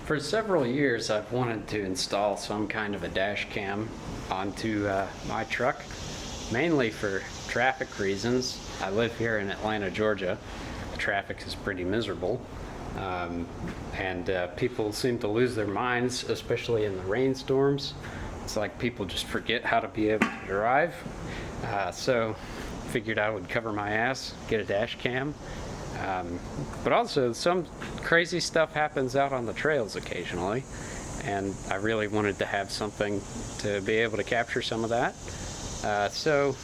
For several years I've wanted to install some kind of a dash cam onto my truck, mainly for traffic reasons. I live here in Atlanta, Georgia. The traffic is pretty miserable, and people seem to lose their minds, especially in the rainstorms. It's like people just forget how to be able to drive. So figured I would cover my ass, get a dash cam. But also some crazy stuff happens out on the trails occasionally, and I really wanted to have something to be able to capture some of that. So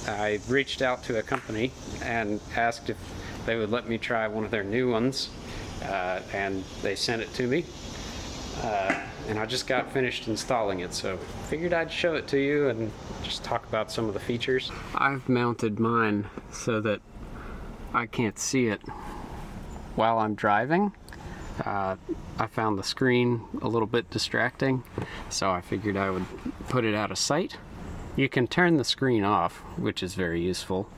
I reached out to a company and asked if they would let me try one of their new ones, and they sent it to me. And I just got finished installing it, so figured I'd show it to you and just talk about some of the features. I've mounted mine so that I can't see it while I'm driving. I found the screen a little bit distracting, so I figured I would put it out of sight. You can turn the screen off, which is very useful,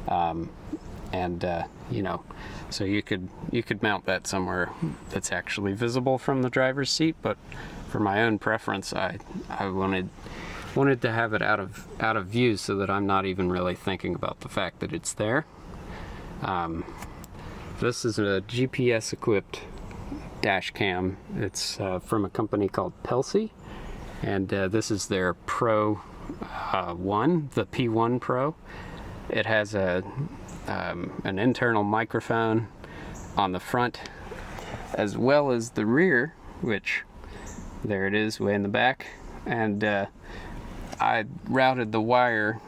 you know, so you could mount that somewhere that's actually visible from the driver's seat. But for my own preference, I wanted to have it out of view, so that I'm not even really thinking about the fact that it's there. This is a GPS equipped dash cam. It's from a company called Pelsee, and this is their Pro one, the P1PRO. It has an internal microphone on the front as well as the rear, which there it is way in the back, and I routed the wire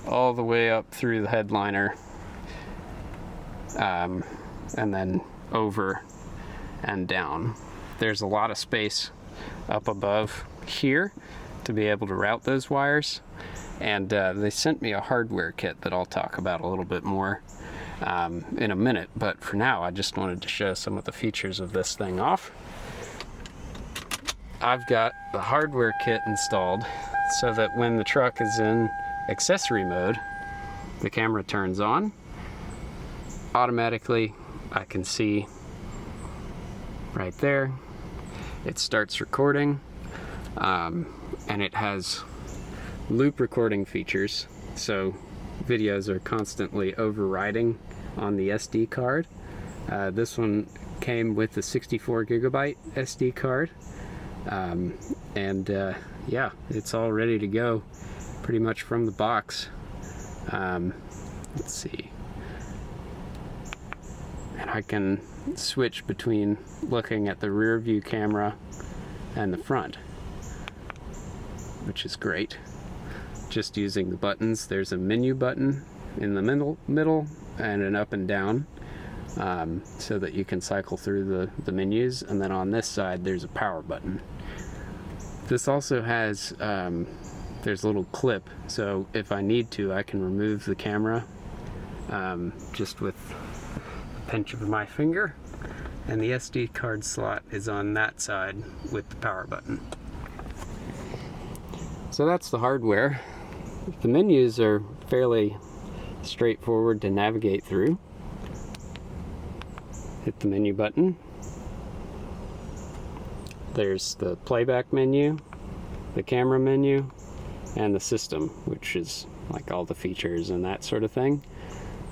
all the way up through the headliner, and then over and down. There's a lot of space up above here to be able to route those wires, and they sent me a hardware kit that I'll talk about a little bit more in a minute, but for now I just wanted to show some of the features of this thing off. I've got the hardware kit installed so that when the truck is in accessory mode, the camera turns on. Automatically, I can see right there, it starts recording, and it has loop recording features, so videos are constantly overriding on the SD card. This one came with the 64 gigabyte SD card, yeah, it's all ready to go pretty much from the box. Let's see. And I can switch between looking at the rear view camera and the front, which is great. Just using the buttons. There's a menu button in the middle and an up and down, so that you can cycle through the menus, and then on this side there's a power button. This also has there's a little clip, so if I need to, I can remove the camera just with a pinch of my finger, and the SD card slot is on that side with the power button. So that's the hardware. The menus are fairly straightforward to navigate through. Hit the menu button. There's the playback menu, the camera menu, and the system, which is like all the features and that sort of thing.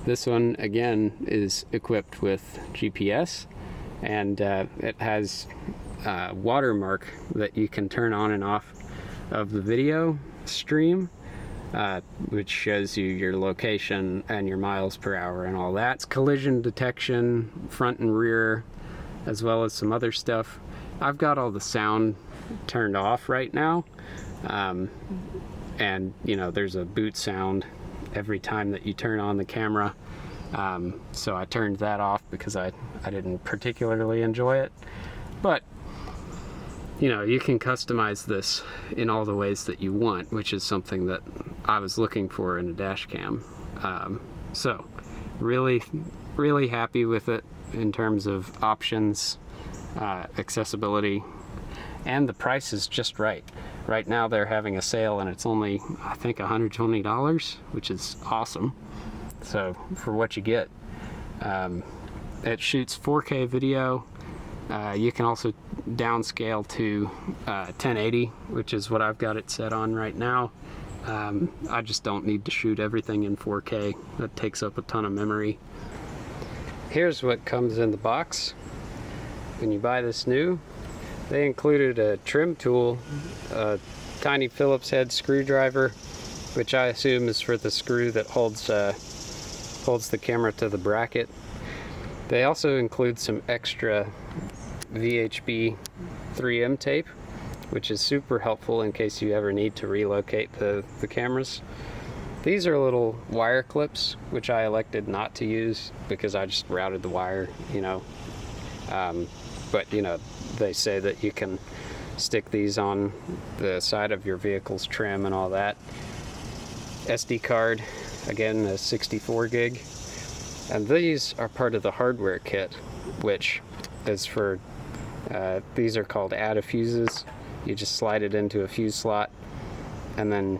This one again is equipped with GPS, and it has a watermark that you can turn on and off of the video stream, which shows you your location and your miles per hour and all that. It's collision detection, front and rear, as well as some other stuff. I've got all the sound turned off right now, and you know, there's a boot sound every time that you turn on the camera, so I turned that off because I didn't particularly enjoy it. But you know, you can customize this in all the ways that you want, which is something that I was looking for in a dash cam. So really happy with it in terms of options, accessibility, and the price is just right. Right now they're having a sale and it's only, I think, $120, which is awesome. So for what you get, it shoots 4K video You can also downscale to 1080, which is what I've got it set on right now. I just don't need to shoot everything in 4K. That takes up a ton of memory. Here's what comes in the box. When you buy this new, they included a trim tool, a tiny Phillips head screwdriver, which I assume is for the screw that holds the camera to the bracket. They also include some extra VHB 3M tape, which is super helpful in case you ever need to relocate the cameras. These are little wire clips, which I elected not to use because I just routed the wire, you know. But, you know, they say that you can stick these on the side of your vehicle's trim and all that. SD card, again, a 64 gig. And these are part of the hardware kit, which is for, these are called add fuses. You just slide it into a fuse slot and then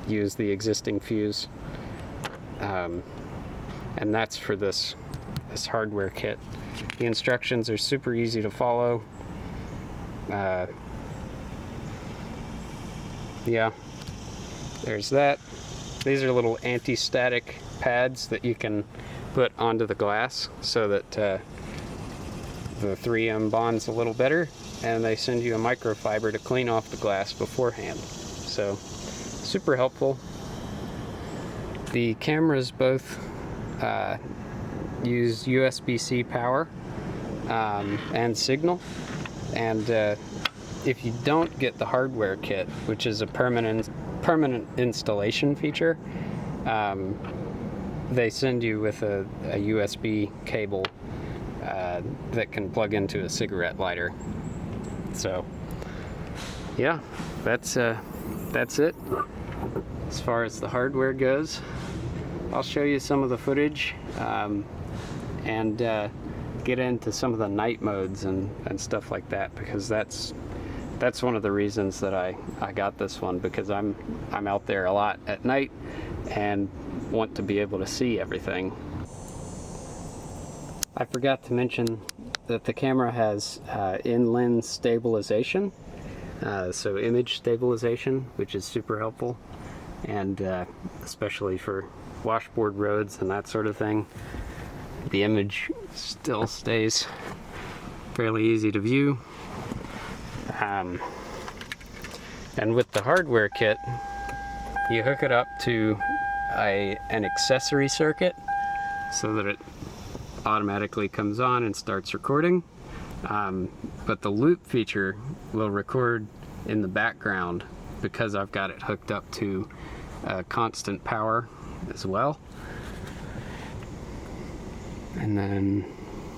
use the existing fuse. And that's for this hardware kit. The instructions are super easy to follow. Yeah, there's that. These are little anti-static pads that you can put onto the glass so that the 3M bonds a little better, and they send you a microfiber to clean off the glass beforehand. So super helpful. The cameras both use USB-C power and signal, and if you don't get the hardware kit, which is a permanent installation feature, they send you with a USB cable that can plug into a cigarette lighter. So yeah, that's it as far as the hardware goes. I'll show you some of the footage and get into some of the night modes and stuff like that, because that's one of the reasons that I got this one, because I'm out there a lot at night and want to be able to see everything. I forgot to mention that the camera has in-lens stabilization, so image stabilization, which is super helpful, and especially for washboard roads and that sort of thing. The image still stays fairly easy to view. And with the hardware kit, you hook it up to an accessory circuit so that it automatically comes on and starts recording. But the loop feature will record in the background because I've got it hooked up to constant power as well. And then,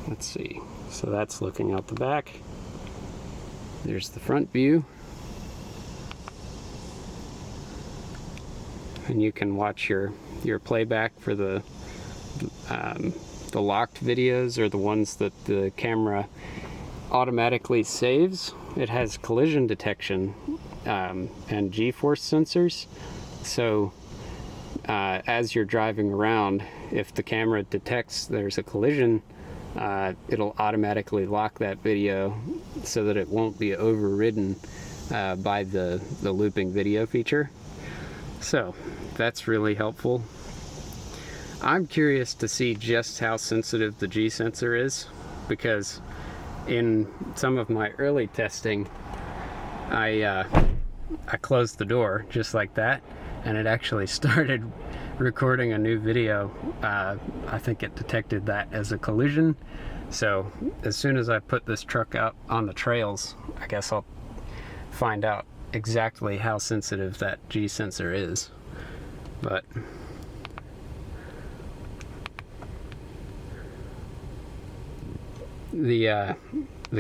let's see, so that's looking out the back. There's the front view. And you can watch your playback for the locked videos, or the ones that the camera automatically saves. It has collision detection and G-force sensors. So as you're driving around, if the camera detects there's a collision, it'll automatically lock that video so that it won't be overridden by the looping video feature. So that's really helpful. I'm curious to see just how sensitive the G sensor is, because in some of my early testing, I closed the door just like that, and it actually started recording a new video. I think it detected that as a collision. So as soon as I put this truck out on the trails, I guess I'll find out exactly how sensitive that G sensor is. But the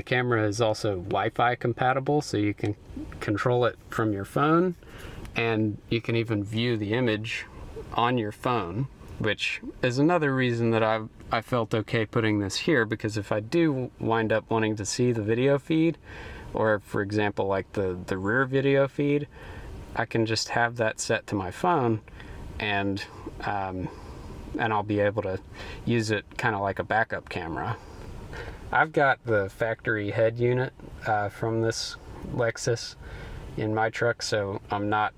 camera is also Wi-Fi compatible, so you can control it from your phone, and you can even view the image on your phone, which is another reason that I felt okay putting this here, because if I do wind up wanting to see the video feed, or for example like the rear video feed, I can just have that set to my phone, and I'll be able to use it kind of like a backup camera. I've got the factory head unit from this Lexus in my truck, so I'm not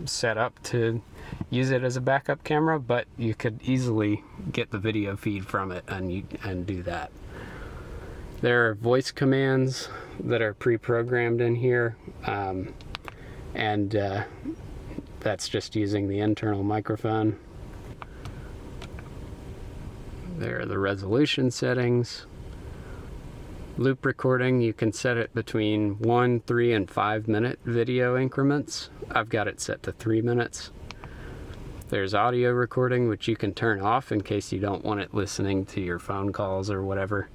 set up to use it as a backup camera, but you could easily get the video feed from it and do that. There are voice commands that are pre-programmed in here, and that's just using the internal microphone. There are the resolution settings. Loop recording, you can set it between 1, 3, and 5 minute video increments. I've got it set to 3 minutes. There's audio recording, which you can turn off in case you don't want it listening to your phone calls or whatever.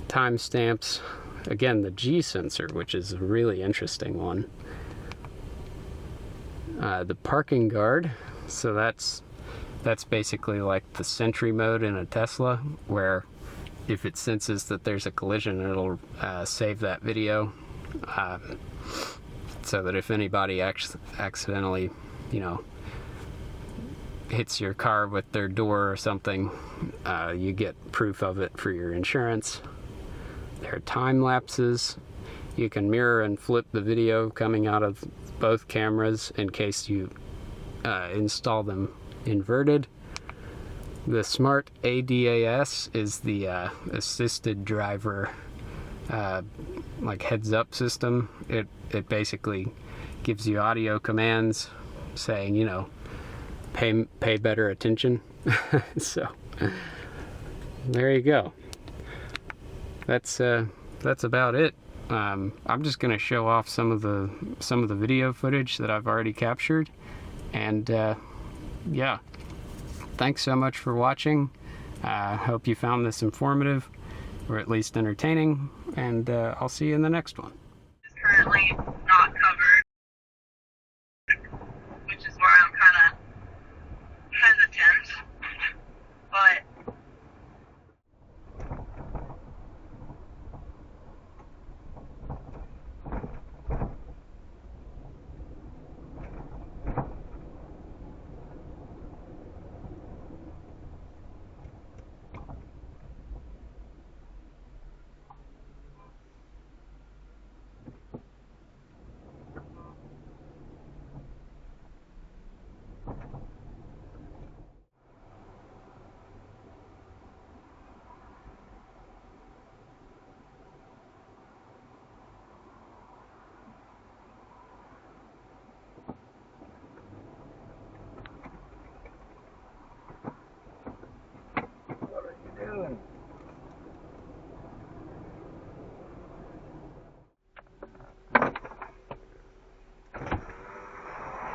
Timestamps. Again, the G sensor, which is a really interesting one. The parking guard. So that's basically like the Sentry mode in a Tesla, where if it senses that there's a collision, it'll save that video, so that if anybody accidentally, you know, hits your car with their door or something, you get proof of it for your insurance. There are time lapses. You can mirror and flip the video coming out of both cameras in case you install them inverted. The Smart ADAS is the assisted driver like heads up system. It basically gives you audio commands saying, you know, pay better attention. So there you go. That's about it. I'm just going to show off some of the video footage that I've already captured, and yeah. Thanks so much for watching. Hope you found this informative, or at least entertaining, and I'll see you in the next one. It's currently not covered, which is where I'm kind of hesitant, but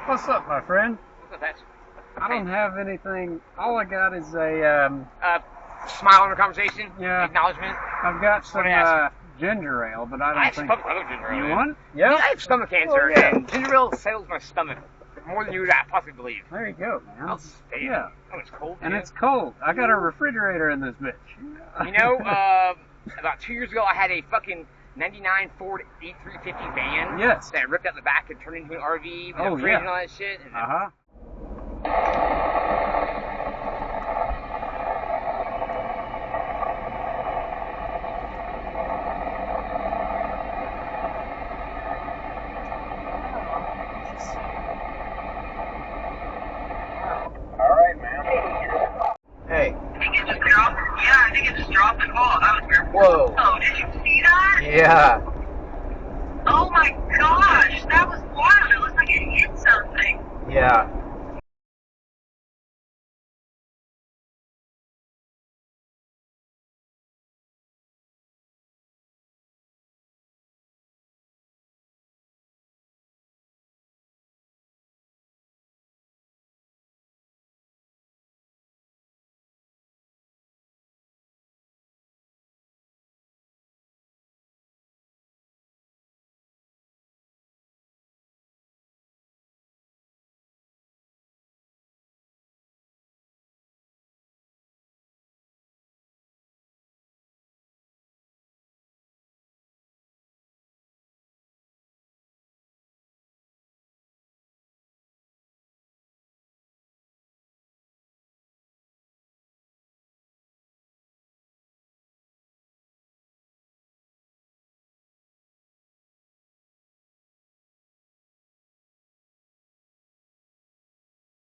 What's up, my friend? What's up, Patch? I don't have anything. All I got is a smile in the conversation. Yeah. Acknowledgement. I've got some ginger ale, I I don't love think. ginger ale. You man. want it? Yeah. Yeah. I have stomach cancer, Oh, yeah. and ginger ale settles my stomach more than you would possibly believe. There you go, man. I'll stand. Yeah. Oh, it's cold. And too. it's cold. I got a refrigerator in this bitch. You know, about 2 years ago, I had a fucking '99 Ford E350 van. Yes. That I ripped out the back and turned into an RV with Oh, a fridge yeah. and all that shit. And Uh-huh. I think it just dropped. Yeah, I think it just dropped the call. That was weird. Whoa. Oh, did you see that? Yeah. Oh my gosh, that was wild. It looked like it hit something. Yeah.